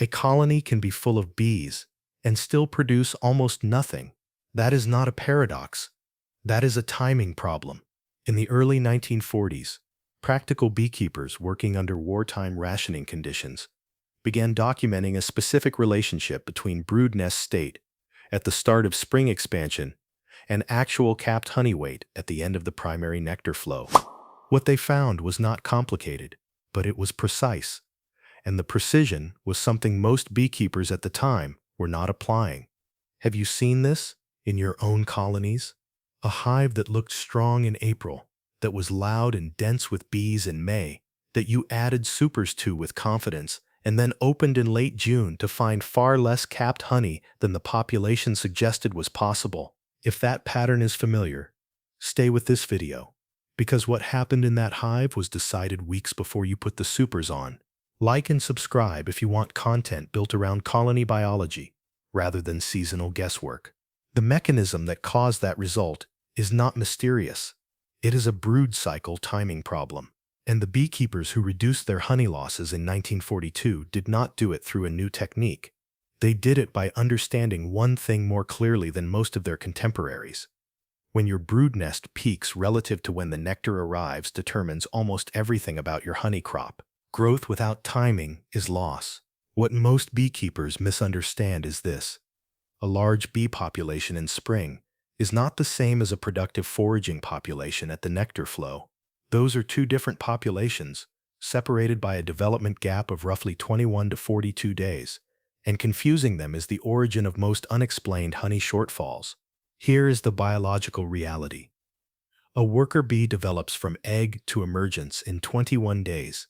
A colony can be full of bees and still produce almost nothing. That is not a paradox. That is a timing problem. In the early 1940s, practical beekeepers working under wartime rationing conditions began documenting a specific relationship between brood nest state at the start of spring expansion and actual capped honey weight at the end of the primary nectar flow. What they found was not complicated, but it was precise, and the precision was something most beekeepers at the time were not applying. Have you seen this in your own colonies? A hive that looked strong in April, that was loud and dense with bees in May, that you added supers to with confidence, and then opened in late June to find far less capped honey than the population suggested was possible. If that pattern is familiar, stay with this video, because what happened in that hive was decided weeks before you put the supers on. Like and subscribe if you want content built around colony biology rather than seasonal guesswork. The mechanism that caused that result is not mysterious. It is a brood cycle timing problem. And the beekeepers who reduced their honey losses in 1942 did not do it through a new technique. They did it by understanding one thing more clearly than most of their contemporaries. When your brood nest peaks relative to when the nectar arrives determines almost everything about your honey crop. Growth without timing is loss. What most beekeepers misunderstand is this. A large bee population in spring is not the same as a productive foraging population at the nectar flow. Those are two different populations, separated by a development gap of roughly 21 to 42 days, and confusing them is the origin of most unexplained honey shortfalls. Here is the biological reality. A worker bee develops from egg to emergence in 21 days.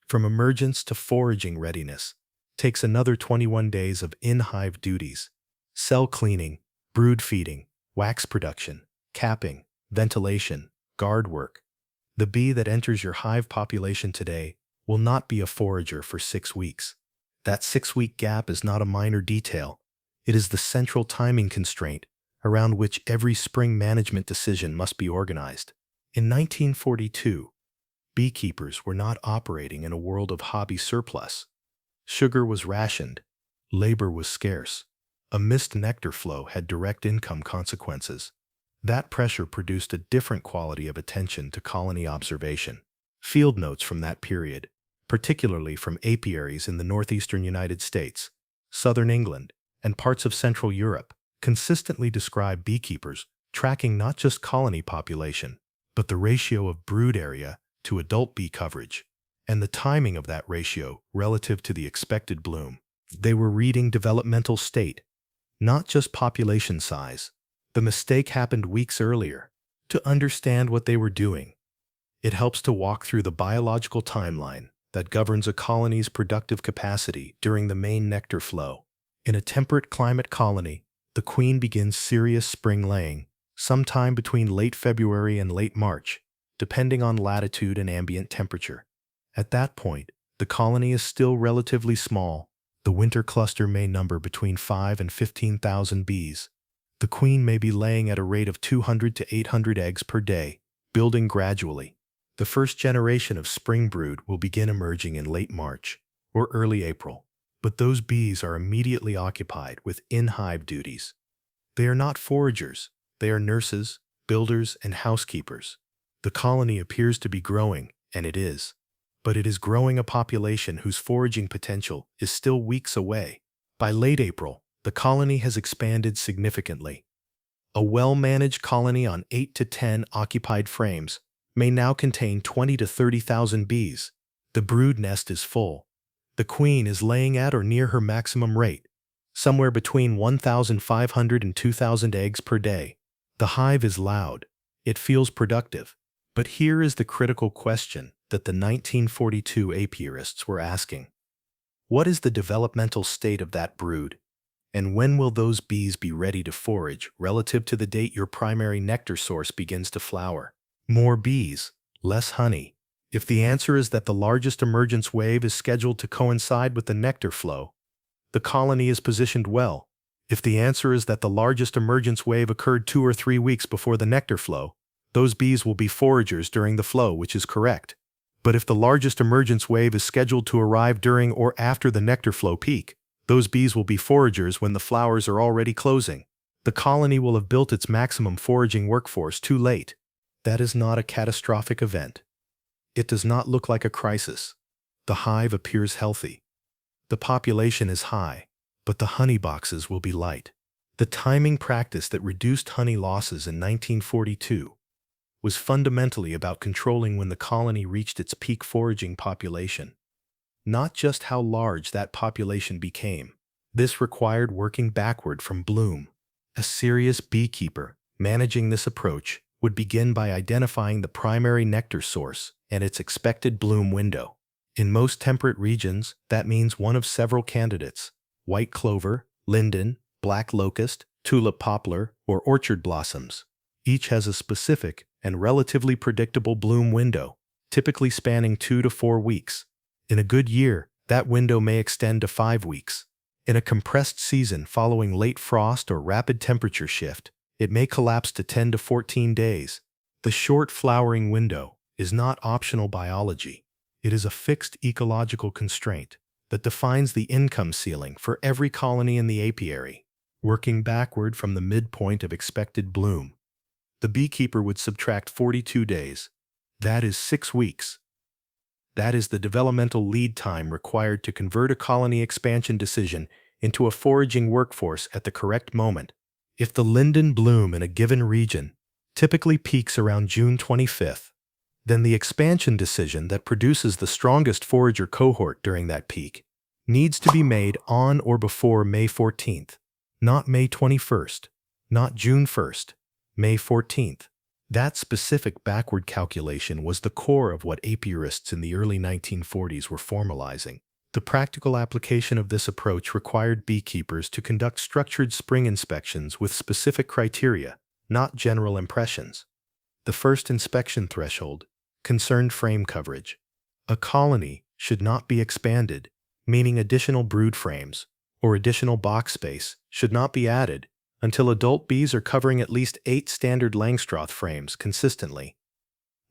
From emergence to foraging readiness takes another 21 days of in-hive duties: cell cleaning, brood feeding, wax production, capping, ventilation, guard work. The bee that enters your hive population today will not be a forager for 6 weeks. That 6-week gap is not a minor detail. It is the central timing constraint around which every spring management decision must be organized. In 1942, beekeepers were not operating in a world of hobby surplus. Sugar was rationed. Labor was scarce. A missed nectar flow had direct income consequences. That pressure produced a different quality of attention to colony observation. Field notes from that period, particularly from apiaries in the northeastern United States, southern England, and parts of Central Europe, consistently describe beekeepers tracking not just colony population, but the ratio of brood area to adult bee coverage, and the timing of that ratio relative to the expected bloom. They were reading developmental state, not just population size. The mistake happened weeks earlier. To understand what they were doing, it helps to walk through the biological timeline that governs a colony's productive capacity during the main nectar flow. In a temperate climate colony, the queen begins serious spring laying sometime between late February and late March, depending on latitude and ambient temperature. At that point, the colony is still relatively small. The winter cluster may number between 5 and 15,000 bees. The queen may be laying at a rate of 200 to 800 eggs per day, building gradually. The first generation of spring brood will begin emerging in late March or early April, but those bees are immediately occupied with in-hive duties. They are not foragers. They are nurses, builders, and housekeepers. The colony appears to be growing, and it is. But it is growing a population whose foraging potential is still weeks away. By late April, the colony has expanded significantly. A well-managed colony on 8 to 10 occupied frames may now contain 20 to 30,000 bees. The brood nest is full. The queen is laying at or near her maximum rate, somewhere between 1,500 and 2,000 eggs per day. The hive is loud. It feels productive. But here is the critical question that the 1942 apiarists were asking. What is the developmental state of that brood? And when will those bees be ready to forage relative to the date your primary nectar source begins to flower? More bees, less honey. If the answer is that the largest emergence wave is scheduled to coincide with the nectar flow, the colony is positioned well. If the answer is that the largest emergence wave occurred 2 or 3 weeks before the nectar flow, those bees will be foragers during the flow, which is correct. But if the largest emergence wave is scheduled to arrive during or after the nectar flow peak, Those bees will be foragers when the flowers are already closing. The colony will have built its maximum foraging workforce too late. That is not a catastrophic event. It does not look like a crisis. The hive appears healthy. The population is high, but the honey boxes will be light. The timing practice that reduced honey losses in 1942 was fundamentally about controlling when the colony reached its peak foraging population, not just how large that population became. This required working backward from bloom. A serious beekeeper managing this approach would begin by identifying the primary nectar source and its expected bloom window. In most temperate regions, that means one of several candidates: white clover, linden, black locust, tulip poplar, or orchard blossoms. Each has a specific and relatively predictable bloom window, typically spanning 2 to 4 weeks. In a good year, that window may extend to 5 weeks. In a compressed season following late frost or rapid temperature shift, it may collapse to 10 to 14 days. The short flowering window is not optional biology. It is a fixed ecological constraint that defines the income ceiling for every colony in the apiary. Working backward from the midpoint of expected bloom, the beekeeper would subtract 42 days. That is 6 weeks. That is the developmental lead time required to convert a colony expansion decision into a foraging workforce at the correct moment. If the linden bloom in a given region typically peaks around June 25th, then the expansion decision that produces the strongest forager cohort during that peak needs to be made on or before May 14th, not May 21st, not June 1st, May 14th. That specific backward calculation was the core of what apiarists in the early 1940s were formalizing. The practical application of this approach required beekeepers to conduct structured spring inspections with specific criteria, not general impressions. The first inspection threshold concerned frame coverage. A colony should not be expanded, meaning additional brood frames or additional box space should not be added until adult bees are covering at least 8 standard Langstroth frames consistently,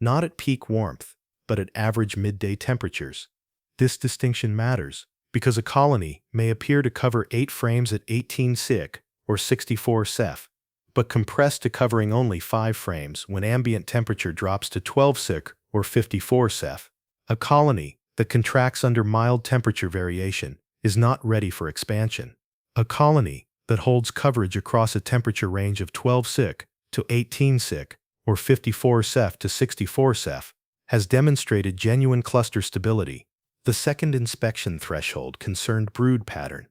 not at peak warmth, but at average midday temperatures. This distinction matters because a colony may appear to cover 8 frames at 18 Sic or 64 Cef, but compress to covering only 5 frames when ambient temperature drops to 12 Sic or 54 Cef. A colony that contracts under mild temperature variation is not ready for expansion. A colony that holds coverage across a temperature range of 12 Sic to 18 Sic or 54 Cef to 64 Cef has demonstrated genuine cluster stability. The second inspection threshold concerned brood pattern.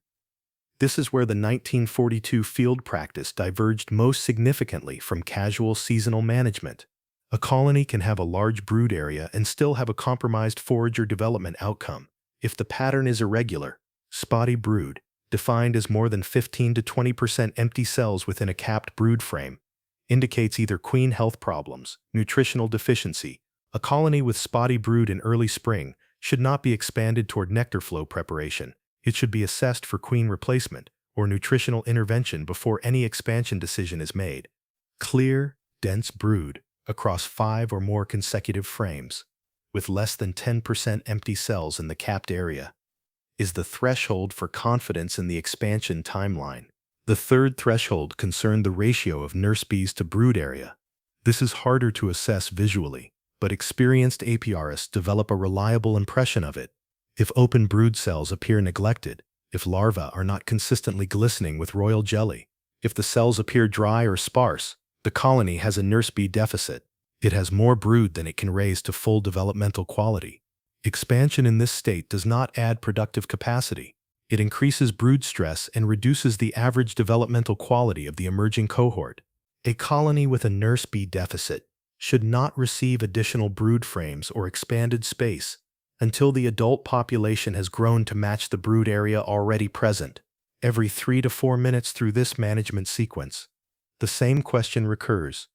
This is where the 1942 field practice diverged most significantly from casual seasonal management. A colony can have a large brood area and still have a compromised forager development outcome if the pattern is irregular. Spotty brood, defined as more than 15 to 20% empty cells within a capped brood frame, indicates either queen health problems, nutritional deficiency. A colony with spotty brood in early spring should not be expanded toward nectar flow preparation. It should be assessed for queen replacement or nutritional intervention before any expansion decision is made. Clear, dense brood across 5 or more consecutive frames, with less than 10% empty cells in the capped area, is the threshold for confidence in the expansion timeline. The third threshold concerned the ratio of nurse bees to brood area. This is harder to assess visually, but experienced apiarists develop a reliable impression of it. If open brood cells appear neglected, if larvae are not consistently glistening with royal jelly, if the cells appear dry or sparse, the colony has a nurse bee deficit. It has more brood than it can raise to full developmental quality. Expansion in this state does not add productive capacity. It increases brood stress and reduces the average developmental quality of the emerging cohort. A colony with a nurse bee deficit should not receive additional brood frames or expanded space until the adult population has grown to match the brood area already present. Every 3 to 4 minutes through this management sequence, the same question recurs.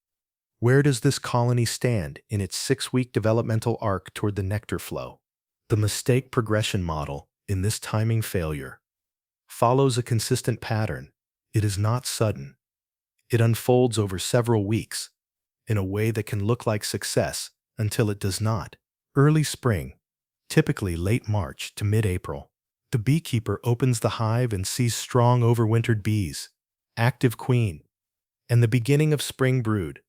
Where does this colony stand in its 6-week developmental arc toward the nectar flow? The mistake progression model in this timing failure follows a consistent pattern. It is not sudden. It unfolds over several weeks in a way that can look like success until it does not. Early spring, typically late March to mid-April, The beekeeper opens the hive and sees strong overwintered bees, active queen, and the beginning of spring brood.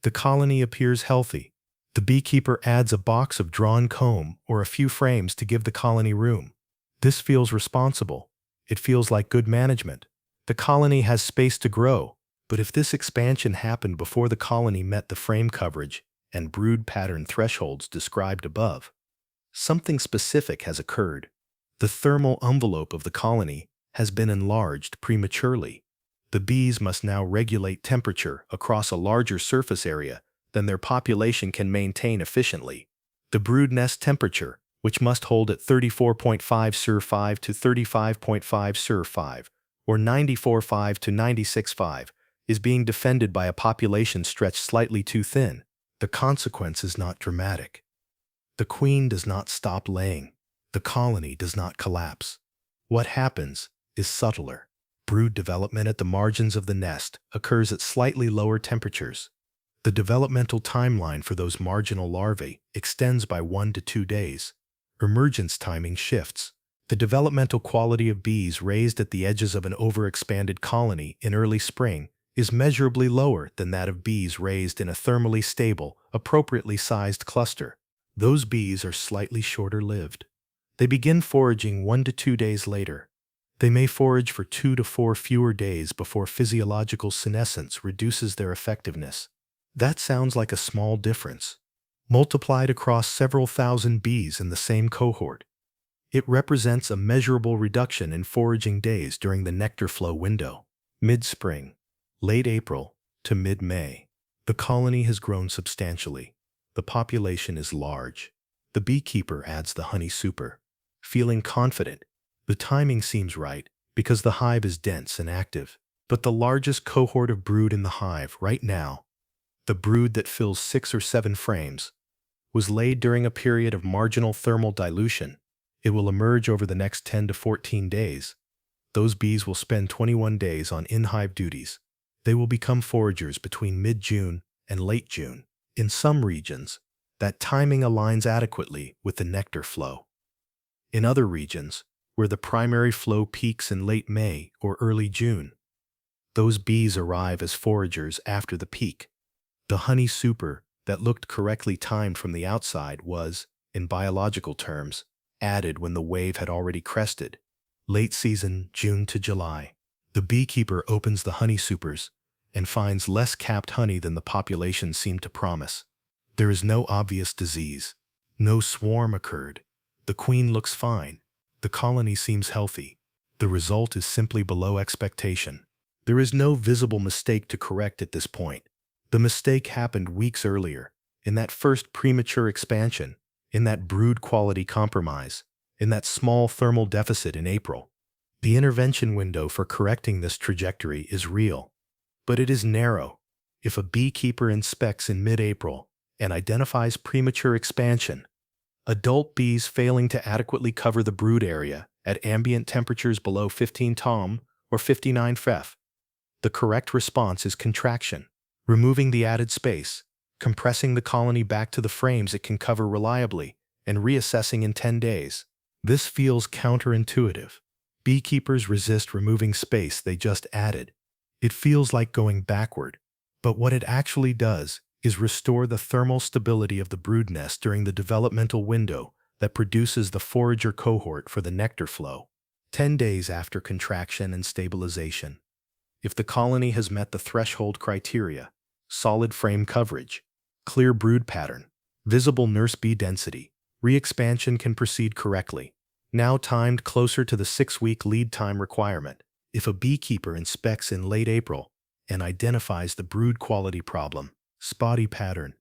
The colony appears healthy. The beekeeper adds a box of drawn comb or a few frames to give the colony room. This feels responsible. It feels like good management. The colony has space to grow, but if this expansion happened before the colony met the frame coverage and brood pattern thresholds described above, something specific has occurred. The thermal envelope of the colony has been enlarged prematurely. The bees must now regulate temperature across a larger surface area than their population can maintain efficiently. The brood nest temperature, which must hold at 34.5 Cir 5 to 35.5 Cir 5, or 94.5 to 96.5, is being defended by a population stretched slightly too thin. The consequence is not dramatic. The queen does not stop laying. The colony does not collapse. What happens is subtler. Brood development at the margins of the nest occurs at slightly lower temperatures. The developmental timeline for those marginal larvae extends by 1 to 2 days. Emergence timing shifts. The developmental quality of bees raised at the edges of an overexpanded colony in early spring is measurably lower than that of bees raised in a thermally stable, appropriately sized cluster. Those bees are slightly shorter-lived. They begin foraging 1 to 2 days later. They may forage for 2 to 4 fewer days before physiological senescence reduces their effectiveness. That sounds like a small difference. Multiplied across several thousand bees in the same cohort, it represents a measurable reduction in foraging days during the nectar flow window. Mid-spring, late April to mid-May. The colony has grown substantially. The population is large. The beekeeper adds the honey super. Feeling confident, the timing seems right because the hive is dense and active. But the largest cohort of brood in the hive right now, the brood that fills 6 or 7 frames, was laid during a period of marginal thermal dilution. It will emerge over the next 10 to 14 days. Those bees will spend 21 days on in-hive duties. They will become foragers between mid-June and late June. In some regions, that timing aligns adequately with the nectar flow. In other regions, where the primary flow peaks in late May or early June, those bees arrive as foragers after the peak. The honey super that looked correctly timed from the outside was, in biological terms, added when the wave had already crested. Late season, June to July. The beekeeper opens the honey supers and finds less capped honey than the population seemed to promise. There is no obvious disease. No swarm occurred. The queen looks fine. The colony seems healthy. The result is simply below expectation. There is no visible mistake to correct at this point. The mistake happened weeks earlier, in that first premature expansion, in that brood quality compromise, in that small thermal deficit in April. The intervention window for correcting this trajectory is real, but it is narrow. If a beekeeper inspects in mid-April and identifies premature expansion, adult bees failing to adequately cover the brood area at ambient temperatures below 15 tom or 59 Fef, the correct response is contraction, removing the added space, compressing the colony back to the frames it can cover reliably, and reassessing in 10 days. This feels counterintuitive. Beekeepers resist removing space they just added. It feels like going backward, but what it actually does is restore the thermal stability of the brood nest during the developmental window that produces the forager cohort for the nectar flow. 10 days after contraction and stabilization. If the colony has met the threshold criteria, solid frame coverage, clear brood pattern, visible nurse bee density, re-expansion can proceed correctly, now timed closer to the 6-week lead time requirement. If a beekeeper inspects in late April and identifies the brood quality problem, spotty pattern,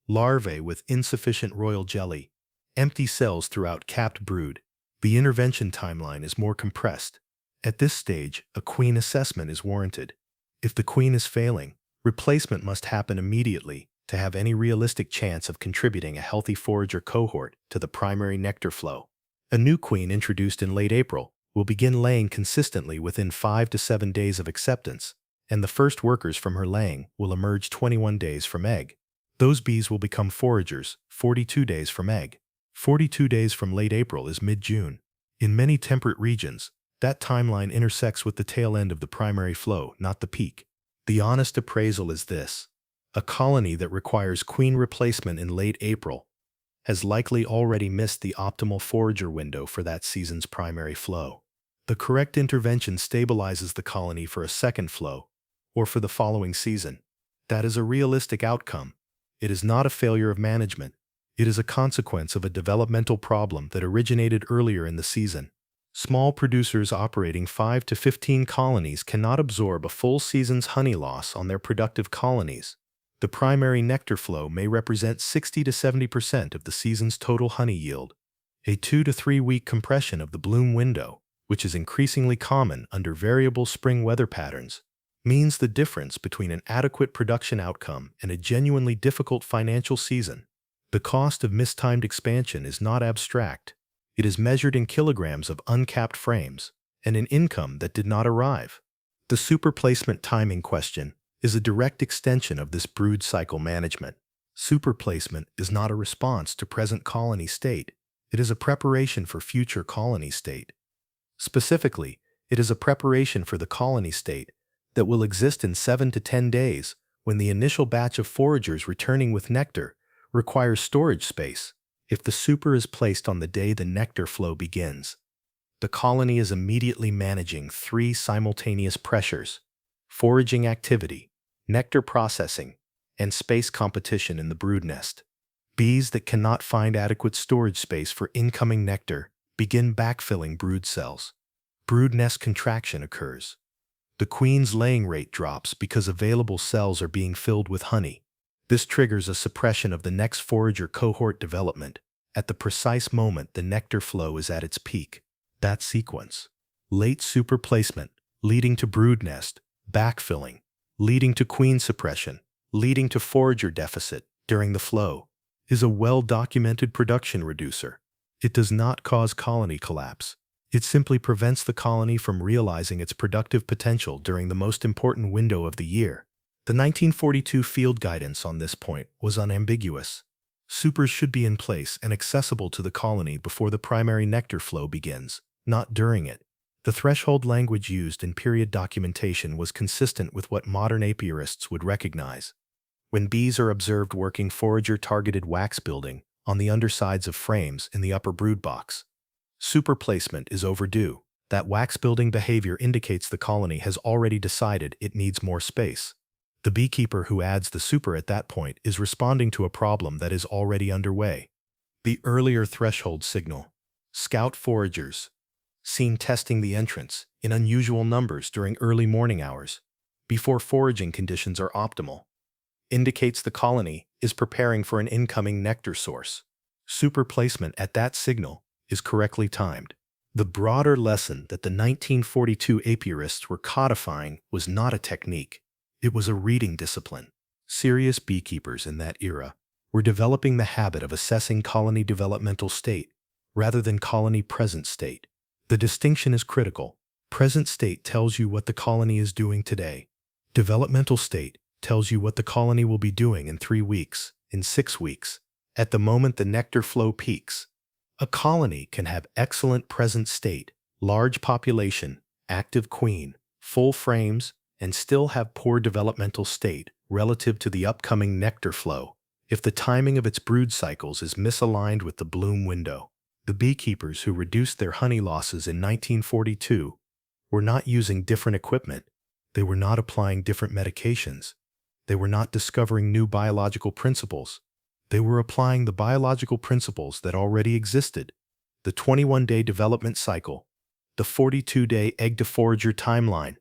larvae with insufficient royal jelly, empty cells throughout capped brood, the intervention timeline is more compressed. At this stage, a queen assessment is warranted. If the queen is failing, replacement must happen immediately to have any realistic chance of contributing a healthy forager cohort to the primary nectar flow. A new queen introduced in late April will begin laying consistently within 5 to 7 days of acceptance, and the first workers from her laying will emerge 21 days from egg. Those bees will become foragers 42 days from egg. 42 days from late April is mid-June. In many temperate regions, that timeline intersects with the tail end of the primary flow, not the peak. The honest appraisal is this: a colony that requires queen replacement in late April has likely already missed the optimal forager window for that season's primary flow. The correct intervention stabilizes the colony for a second flow, or for the following season. That is a realistic outcome. It is not a failure of management. It is a consequence of a developmental problem that originated earlier in the season. Small producers operating 5 to 15 colonies cannot absorb a full season's honey loss on their productive colonies. The primary nectar flow may represent 60 to 70% of the season's total honey yield. A 2 to 3 week compression of the bloom window, which is increasingly common under variable spring weather patterns, means the difference between an adequate production outcome and a genuinely difficult financial season. The cost of mistimed expansion is not abstract. It is measured in kilograms of uncapped frames and an income that did not arrive. The superplacement timing question is a direct extension of this brood cycle management. Superplacement is not a response to present colony state. It is a preparation for future colony state. Specifically, it is a preparation for the colony state that will exist in 7 to 10 days when the initial batch of foragers returning with nectar requires storage space. If the super is placed on the day the nectar flow begins, the colony is immediately managing 3 simultaneous pressures: foraging activity, nectar processing, and space competition in the brood nest. Bees that cannot find adequate storage space for incoming nectar begin backfilling brood cells. Brood nest contraction occurs. The queen's laying rate drops because available cells are being filled with honey. This triggers a suppression of the next forager cohort development at the precise moment the nectar flow is at its peak. That sequence: late superplacement, leading to brood nest, backfilling, leading to queen suppression, leading to forager deficit during the flow, is a well-documented production reducer. It does not cause colony collapse. It simply prevents the colony from realizing its productive potential during the most important window of the year. The 1942 field guidance on this point was unambiguous. Supers should be in place and accessible to the colony before the primary nectar flow begins, not during it. The threshold language used in period documentation was consistent with what modern apiarists would recognize. When bees are observed working forager-targeted wax building on the undersides of frames in the upper brood box, superplacement is overdue. That wax building behavior indicates the colony has already decided it needs more space. The beekeeper who adds the super at that point is responding to a problem that is already underway. The earlier threshold signal: scout foragers, seen testing the entrance in unusual numbers during early morning hours, before foraging conditions are optimal, indicates the colony is preparing for an incoming nectar source. Superplacement at that signal is correctly timed. The broader lesson that the 1942 apiarists were codifying was not a technique. It was a reading discipline. Serious beekeepers in that era were developing the habit of assessing colony developmental state rather than colony present state. The distinction is critical. Present state tells you what the colony is doing today. Developmental state tells you what the colony will be doing in 3 weeks, in 6 weeks, at the moment the nectar flow peaks. A colony can have excellent present state, large population, active queen, full frames, and still have poor developmental state relative to the upcoming nectar flow if the timing of its brood cycles is misaligned with the bloom window. The beekeepers who reduced their honey losses in 1942 were not using different equipment. They were not applying different medications. They were not discovering new biological principles. They were applying the biological principles that already existed: the 21-day development cycle, the 42-day egg-to-forager timeline,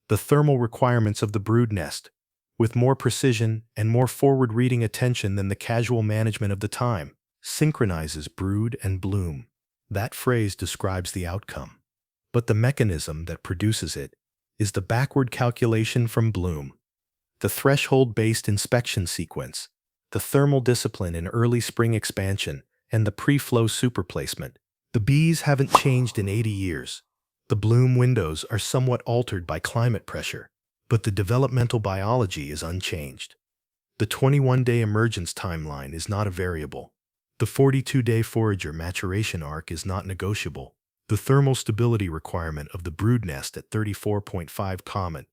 the thermal requirements of the brood nest, with more precision and more forward-reading attention than the casual management of the time, synchronizes brood and bloom. That phrase describes the outcome. But the mechanism that produces it is the backward calculation from bloom. The threshold-based inspection sequence, the thermal discipline in early spring expansion, and the pre-flow superplacement. The bees haven't changed in 80 years. The bloom windows are somewhat altered by climate pressure, but the developmental biology is unchanged. The 21-day emergence timeline is not a variable. The 42-day forager maturation arc is not negotiable. The thermal stability requirement of the brood nest at 34.5 common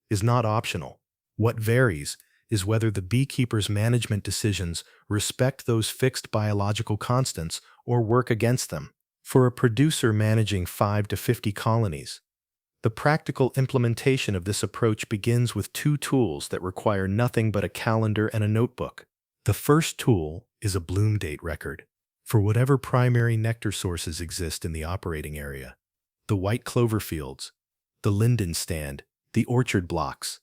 is not optional. What varies is whether the beekeeper's management decisions respect those fixed biological constants or work against them. For a producer managing 5 to 50 colonies, the practical implementation of this approach begins with two tools that require nothing but a calendar and a notebook. The first tool is a bloom date record for whatever primary nectar sources exist in the operating area: the white clover fields, the linden stand, the orchard blocks.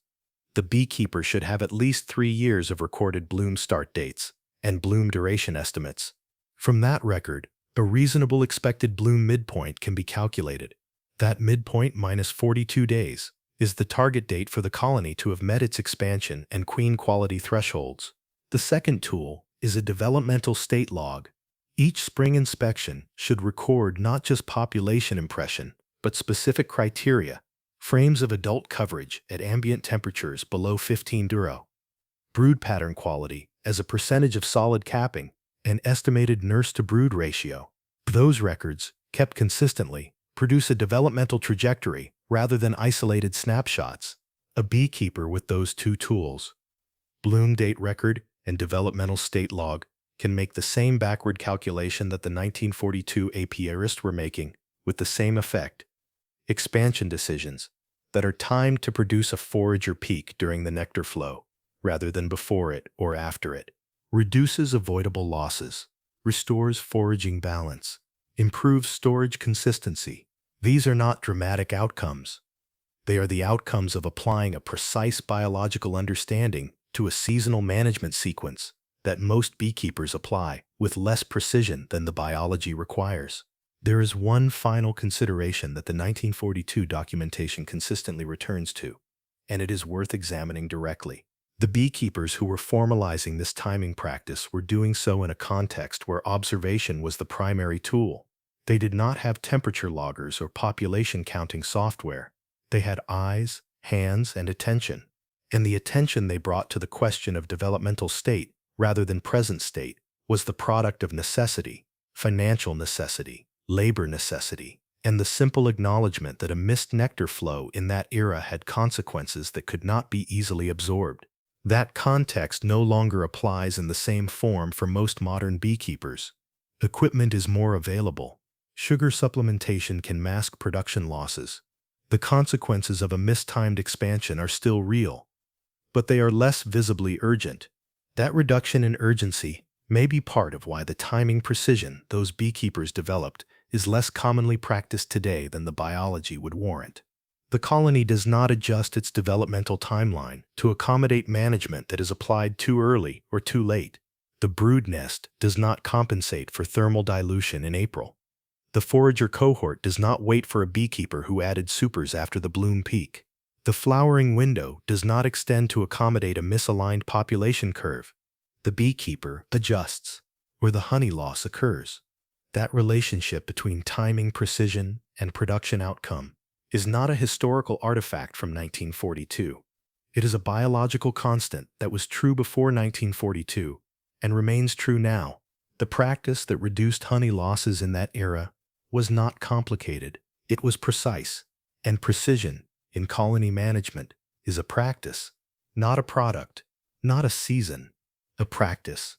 The beekeeper should have at least 3 years of recorded bloom start dates and bloom duration estimates. From that record, a reasonable expected bloom midpoint can be calculated. That midpoint minus 42 days is the target date for the colony to have met its expansion and queen quality thresholds. The second tool is a developmental state log. Each spring inspection should record not just population impression, but specific criteria: frames of adult coverage at ambient temperatures below 15 duro, brood pattern quality as a percentage of solid capping, and estimated nurse-to-brood ratio. Those records, kept consistently, produce a developmental trajectory rather than isolated snapshots. A beekeeper with those two tools, bloom date record and developmental state log, can make the same backward calculation that the 1942 apiarists were making, with the same effect: expansion decisions that are timed to produce a forager peak during the nectar flow, rather than before it or after it, reduces avoidable losses, restores foraging balance, improves storage consistency. These are not dramatic outcomes. They are the outcomes of applying a precise biological understanding to a seasonal management sequence that most beekeepers apply with less precision than the biology requires. There is one final consideration that the 1942 documentation consistently returns to, and it is worth examining directly. The beekeepers who were formalizing this timing practice were doing so in a context where observation was the primary tool. They did not have temperature loggers or population counting software. They had eyes, hands, and attention. And the attention they brought to the question of developmental state, rather than present state, was the product of necessity, financial necessity, labor necessity, and the simple acknowledgement that a missed nectar flow in that era had consequences that could not be easily absorbed. That context no longer applies in the same form for most modern beekeepers. Equipment is more available. Sugar supplementation can mask production losses. The consequences of a mistimed expansion are still real, but they are less visibly urgent. That reduction in urgency may be part of why the timing precision those beekeepers developed is less commonly practiced today than the biology would warrant. The colony does not adjust its developmental timeline to accommodate management that is applied too early or too late. The brood nest does not compensate for thermal dilution in April. The forager cohort does not wait for a beekeeper who added supers after the bloom peak. The flowering window does not extend to accommodate a misaligned population curve. The beekeeper adjusts where the honey loss occurs. That relationship between timing precision and production outcome is not a historical artifact from 1942. It is a biological constant that was true before 1942 and remains true now. The practice that reduced honey losses in that era was not complicated. It was precise, and precision in colony management is a practice, not a product, not a season, a practice.